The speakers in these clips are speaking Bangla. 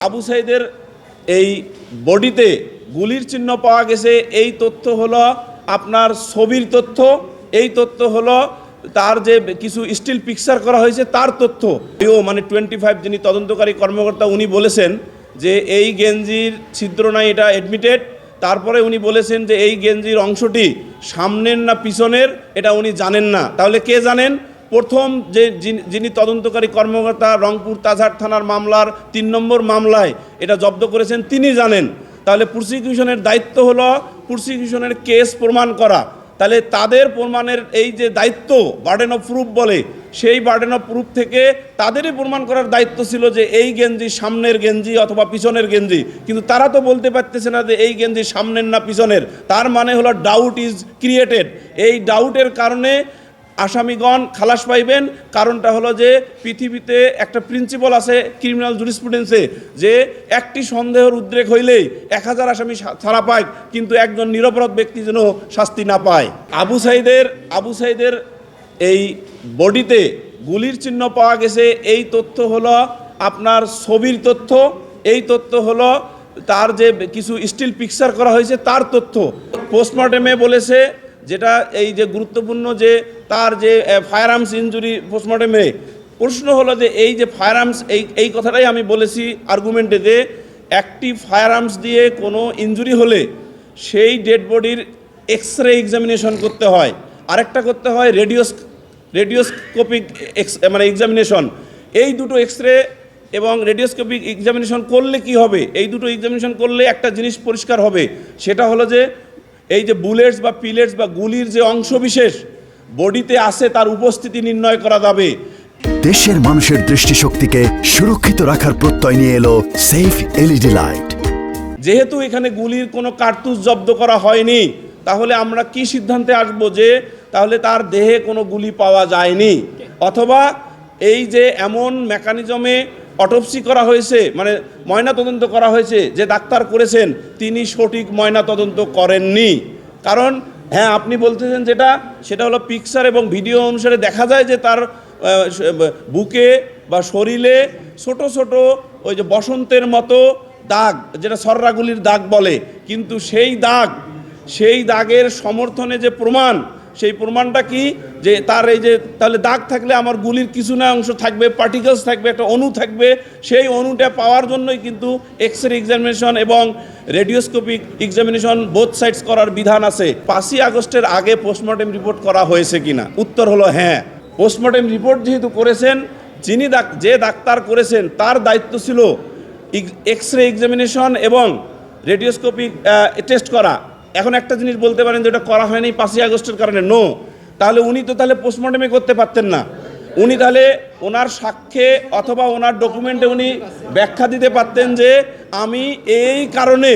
আবু সাইদের এই বডিতে গুলির চিহ্ন পাওয়া গেছে। এই তথ্য হলো আপনার ছবির তথ্য, এই তথ্য হলো তার যে কিছু স্টিল পিকচার করা হয়েছে তার তথ্য। মানে 25 যিনি তদন্তকারী কর্মকর্তা উনি বলেছেন যে এই গেঞ্জির ছিদ্র নাই, এটা অ্যাডমিটেড। তারপরে উনি বলেছেন যে এই গেঞ্জির অংশটি সামনের না পিছনের এটা উনি জানেন না। তাহলে কে জানেন? প্রথম যে যিনি তদন্তকারী কর্মকর্তা রংপুর তাজহাট থানার মামলার 3 নম্বর মামলায় এটা জব্দ করেছেন তিনি জানেন। তাহলে প্রসিকিউশনের দায়িত্ব হলো প্রসিকিউশনের কেস প্রমাণ করা। তাহলে তাদের প্রমাণের এই যে দায়িত্ব বার্ডেন অফ প্রুফ বলে, সেই বার্ডেন অফ প্রুফ থেকে তাদেরই প্রমাণ করার দায়িত্ব ছিল যে এই গেঞ্জি সামনের গেঞ্জি অথবা পিছনের গেঞ্জি। কিন্তু তারা তো বলতে পারতেছে না যে এই গেঞ্জি সামনের না পিছনের। তার মানে হলো ডাউট ইজ ক্রিয়েটেড। এই ডাউটের কারণে আসামিগণ খালাস পাইবেন। কারণটা হলো যে পৃথিবীতে একটা প্রিন্সিপাল আছে ক্রিমিনাল জুরিসপ্রুডেন্সে যে একটি সন্দেহের উদ্রেক হইলেই 1000 আসামি ছাড়া পায়, কিন্তু একজন নিরপরাধ ব্যক্তি যেন শাস্তি না পায়। আবু সাইদের এই বডিতে গুলির চিহ্ন পাওয়া গেছে। এই তথ্য হলো আপনার ছবির তথ্য, এই তথ্য হলো তার যে কিছু স্টিল পিকচার করা হয়েছে তার তথ্য। পোস্টমর্টেমে বলেছে যেটা এই যে গুরুত্বপূর্ণ যে তার যে ফায়ার আর্মস ইনজুরি পোস্টমর্টেমে প্রশ্ন হলো যে এই যে ফায়ার আর্মস এই কথাটাই আমি বলেছি আর্গুমেন্টে যে একটি ফায়ার আর্মস দিয়ে কোনো ইনজুরি হলে সেই ডেড বডির এক্সরে এক্সামিনেশন করতে হয়, আরেকটা করতে হয় রেডিওস্কোপিক মানে এক্সামিনেশন। এই দুটো এক্সরে এবং রেডিওস্কোপিক এক্সামিনেশন করলে কি হবে? এই দুটো এক্সামিনেশন করলে একটা জিনিস পরিষ্কার হবে, সেটা হলো যে এই যে বুলেটস বা পিলেটস বা গুলির যে অংশবিশেষ বডিতে আছে তার উপস্থিতি নির্ণয় করা যাবে। দেশের মানুষের দৃষ্টিশক্তিকে সুরক্ষিত রাখার প্রত্যয় নিয়ে এলো সেফ এলইডি লাইট। যেহেতু এখানে গুলির কোনো কার্তুজ জব্দ করা হয়নি, তাহলে আমরা কি সিদ্ধান্তে আসবো যে তাহলে তার দেহে কোনো গুলি পাওয়া যায়নি, অথবা এই যে এমন মেকানিজমে অটোপসি করা হয়েছে মানে ময়নাতদন্ত করা হয়েছে যে ডাক্তার করেছেন তিনি সঠিক ময়নাতদন্ত করেননি। কারণ হ্যাঁ আপনি বলতেছেন সেটা হলো পিকচার এবং ভিডিও অনুসারে দেখা যায় যে তার বুকে বা শরীরে ছোট ছোট ওই যে বসন্তের মতো দাগ, যেটা সররাগুলির দাগ বলে, কিন্তু সেই দাগের সমর্থনে যে প্রমাণ, সেই প্রমাণটা কি যে তার এই যে তাহলে দাগ থাকলে আমার গুলির কিছু না অংশ থাকবে, পার্টিকেলস থাকবে, একটা অণু থাকবে। সেই অণুটা পাওয়ার জন্যই কিন্তু এক্সরে এক্সামিনেশন এবং রেডিওস্কোপিক এক্সামিনেশন বোথ সাইডস করার বিধান আছে। 5ই আগস্টের আগে পোস্টমর্টেম রিপোর্ট করা হয়েছে কিনা? উত্তর হলো হ্যাঁ। পোস্টমর্টেম রিপোর্ট যেহেতু করেছেন, যে ডাক্তার করেছেন তার দায়িত্ব ছিল এক্সরে এক্সামিনেশন এবং রেডিওস্কোপিক টেস্ট করা। এখন একটা জিনিস বলতে পারেন যে এটা করা হয়নি 5ই আগস্টের কারণে, নো। তাহলে উনি তো তাহলে পোস্টমর্টেমে করতে পারতেন না। উনি তাহলে ওনার সাক্ষ্যে অথবা ওনার ডকুমেন্টে উনি ব্যাখ্যা দিতে পারতেন যে আমি এই কারণে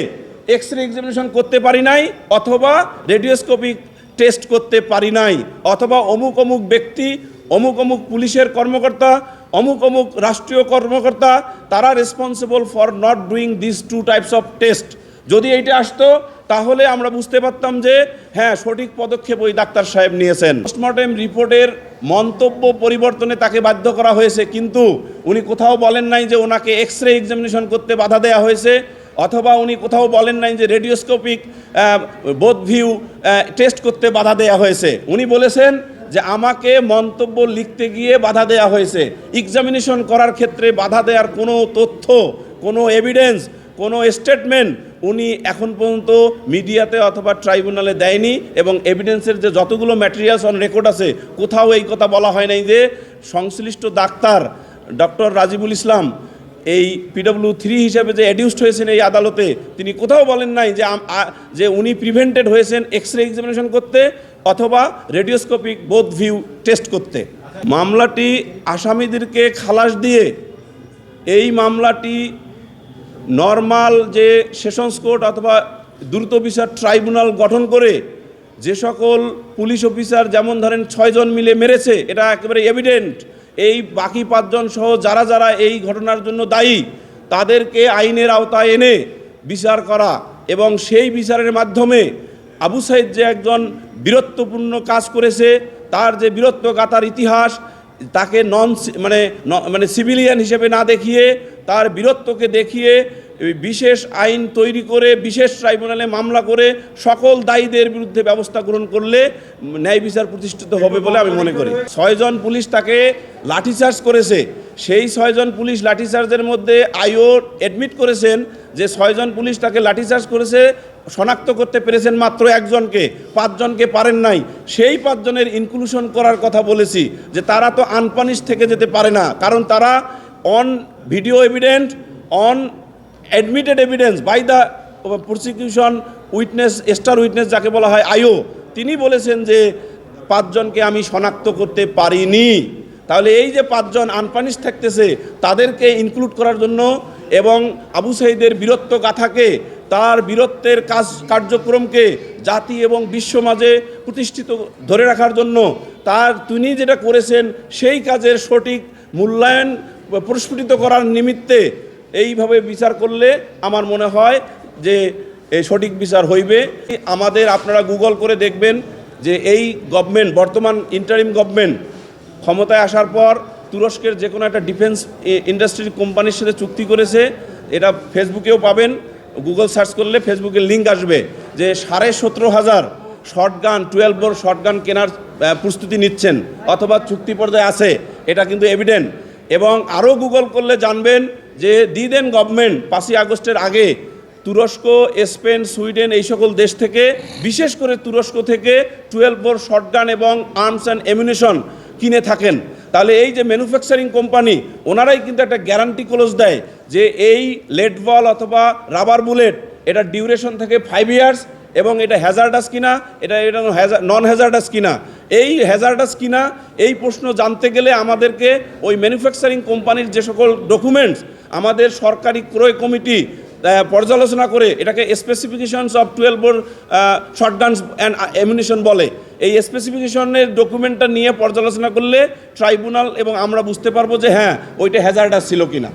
এক্সরে এক্সামিনেশন করতে পারি নাই, অথবা রেডিওস্কোপিক টেস্ট করতে পারি নাই, অথবা অমুক অমুক ব্যক্তি, অমুক অমুক পুলিশের কর্মকর্তা, অমুক অমুক রাষ্ট্রীয় কর্মকর্তা তারা responsible for not doing this 2 types of test. যদি এইটা আসতো তাহলে আমরা বুঝতে পারতাম যে হ্যাঁ সঠিক পদক্ষেপ ওই ডাক্তার সাহেব নিয়েছেন। পোস্টমর্টেম রিপোর্টের মন্তব্য পরিবর্তনে তাকে বাধ্য করা হয়েছে, কিন্তু উনি কোথাও বলেন নাই যে ওনাকে এক্সরে এক্সামিনেশন করতে বাধা দেওয়া হয়েছে, অথবা উনি কোথাও বলেন নাই যে রেডিওস্কোপিক বোথ ভিউ টেস্ট করতে বাধা দেওয়া হয়েছে। উনি বলেছেন যে আমাকে মন্তব্য লিখতে গিয়ে বাধা দেওয়া হয়েছে। এক্সামিনেশন করার ক্ষেত্রে বাধা দেওয়ার কোনো তথ্য, কোনো এভিডেন্স, কোনো স্টেটমেন্ট উনি এখন পর্যন্ত মিডিয়াতে অথবা ট্রাইব্যুনালে দেয়নি। এবং এভিডেন্সের যে যতগুলো ম্যাটেরিয়ালস অন রেকর্ড আছে কোথাও এই কথা বলা হয় নাই যে সংশ্লিষ্ট ডাক্তার ডক্টর রাজিবুল ইসলাম এই PW3 হিসাবে যে অ্যাডিউসড হয়েছেন এই আদালতে, তিনি কোথাও বলেন নাই যে উনি প্রিভেন্টেড হয়েছেন এক্সরে এক্সামিনেশন করতে অথবা রেডিওস্কোপিক বোথ ভিউ টেস্ট করতে। মামলাটি আসামিদেরকে খালাস দিয়ে এই মামলাটি নর্মাল যে সেশনস কোর্ট অথবা দ্রুত বিচার ট্রাইব্যুনাল গঠন করে যে সকল পুলিশ অফিসার যেমন ধরেন 6 জন মিলে মেরেছে, এটা একেবারে এভিডেন্ট, এই বাকি 5 জন সহ যারা এই ঘটনার জন্য দায়ী তাদেরকে আইনের আওতায় এনে বিচার করা এবং সেই বিচারের মাধ্যমে আবু সাইদ যে একজন বীরত্বপূর্ণ কাজ করেছে তার যে বীরত্বগাথার ইতিহাস তাকে মানে সিভিলিয়ান হিসেবে না দেখিয়ে তার বীরত্বকে দেখিয়ে বিশেষ আইন তৈরি করে বিশেষ ট্রাইব্যুনালে মামলা করে সকল দায়ীদের বিরুদ্ধে ব্যবস্থা গ্রহণ করলে ন্যায় বিচার প্রতিষ্ঠিত হবে বলে আমি মনে করি। 6 জন পুলিশ তাকে লাঠিচার্জ করেছে, সেই 6 জন পুলিশ লাঠিচার্জের মধ্যে আইও অ্যাডমিট করেছেন যে 6 জন পুলিশ তাকে লাঠিচার্জ করেছে, শনাক্ত করতে পেরেছেন মাত্র 1 জনকে, 5 জনকে পারেন নাই। সেই 5 জনের ইনক্লুশন করার কথা বলেছি যে তারা তো আনপানিশ থেকে যেতে পারে না, কারণ তারা on video evident, on admitted evidence by the prosecution witness, star witness যাকে বলা হয় আইও, তিনি বলেছেন যে 5 জনকে আমি শনাক্ত করতে পারিনি। তাহলে এই যে 5 জন আনপানিশ থাকতেছে তাদেরকে ইনক্লুড করার জন্য এবং আবু সাঈদের বীরত্ব গাথাকে, তার বীরত্বের কার্যক্রমকে জাতি এবং বিশ্ব মাঝে প্রতিষ্ঠিত ধরে রাখার জন্য তিনি যেটা করেছেন সেই কাজের সঠিক মূল্যায়ন প্রস্ফুটিত করার নিমিত্তে এইভাবে বিচার করলে আমার মনে হয় যে এই সঠিক বিচার হইবে। আপনারা গুগল করে দেখবেন যে এই গভর্নমেন্ট, বর্তমান ইন্টারিম গভর্নমেন্ট ক্ষমতায় আসার পর তুরস্কের যে কোনো একটা ডিফেন্স ইন্ডাস্ট্রি কোম্পানির সাথে চুক্তি করেছে। এটা ফেসবুকেও পাবেন, গুগল সার্চ করলে ফেসবুকের লিঙ্ক আসবে যে 17,500 শর্টগান 12 বোর শর্টগান কেনার প্রস্তুতি নিচ্ছেন অথবা চুক্তি পর্যায়ে আছে, এটা কিন্তু এভিডেন্ট। এবং আরও গুগল করলে জানবেন যে দিদেন গভর্নমেন্ট 5ই আগস্টের আগে তুরস্ক, স্পেন, সুইডেন এই সকল দেশ থেকে, বিশেষ করে তুরস্ক থেকে 12 বোর শর্টগান এবং আর্মস অ্যান্ড অ্যামিউনিশন কিনে থাকেন। তাহলে এই যে ম্যানুফ্যাকচারিং কোম্পানি, ওনারাই কিন্তু একটা গ্যারান্টি ক্লোজ দেয় যে এই লেড বল অথবা রাবার বুলেট এটা ডিউরেশন থেকে 5 ইয়ার্স এবং এটা হ্যাজার্ডাস কিনা, এটা নন হ্যাজার্ডাস কিনা। এই হ্যাজার্ডাস কিনা এই প্রশ্ন জানতে গেলে আমাদেরকে ওই ম্যানুফ্যাকচারিং কোম্পানির যে সকল ডকুমেন্টস আমাদের সরকারি ক্রয় কমিটি পর্যালোচনা করে এটাকে specifications of 12 bore shotguns and ammunition বলে, এই স্পেসিফিকেশনের ডকুমেন্টটা নিয়ে পর্যালোচনা করলে ট্রাইব্যুনাল এবং আমরা বুঝতে পারবো যে হ্যাঁ ওইটা হ্যাজার্ডাস ছিল কিনা।